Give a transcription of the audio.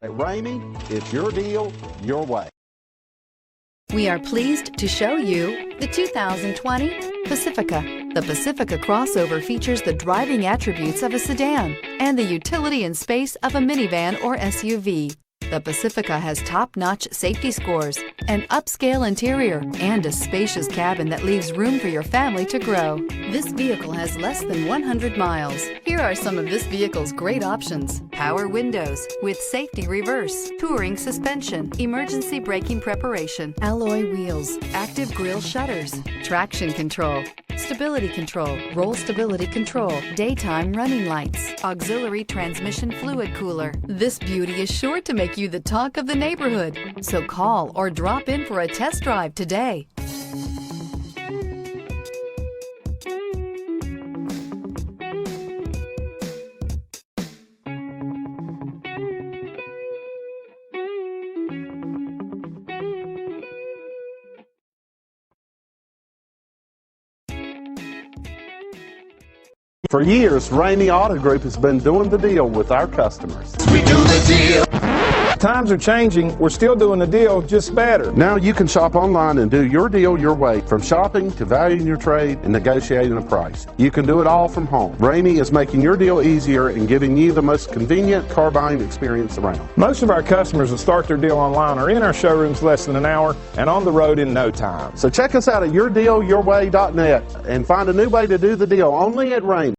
At Ramey, it's your deal, your way. We are pleased to show you the 2020 Pacifica. The Pacifica crossover features the driving attributes of a sedan and the utility and space of a minivan or SUV. The Pacifica has top-notch safety scores, an upscale interior, and a spacious cabin that leaves room for your family to grow. This vehicle has less than 100 miles. Here are some of this vehicle's great options: power windows with safety reverse, touring suspension, emergency braking preparation, alloy wheels, active grille shutters, traction control, stability control, roll stability control, daytime running lights, auxiliary transmission fluid cooler. This beauty is sure to make you the talk of the neighborhood. So call or drop in for a test drive today. For years, Ramey Auto Group has been doing the deal with our customers. We do the deal. Times are changing. We're still doing the deal, just better. Now you can shop online and do your deal your way, from shopping to valuing your trade and negotiating a price. You can do it all from home. Ramey is making your deal easier and giving you the most convenient car buying experience around. Most of our customers that start their deal online are in our showrooms less than an hour and on the road in no time. So check us out at yourdealyourway.net and find a new way to do the deal only at Ramey.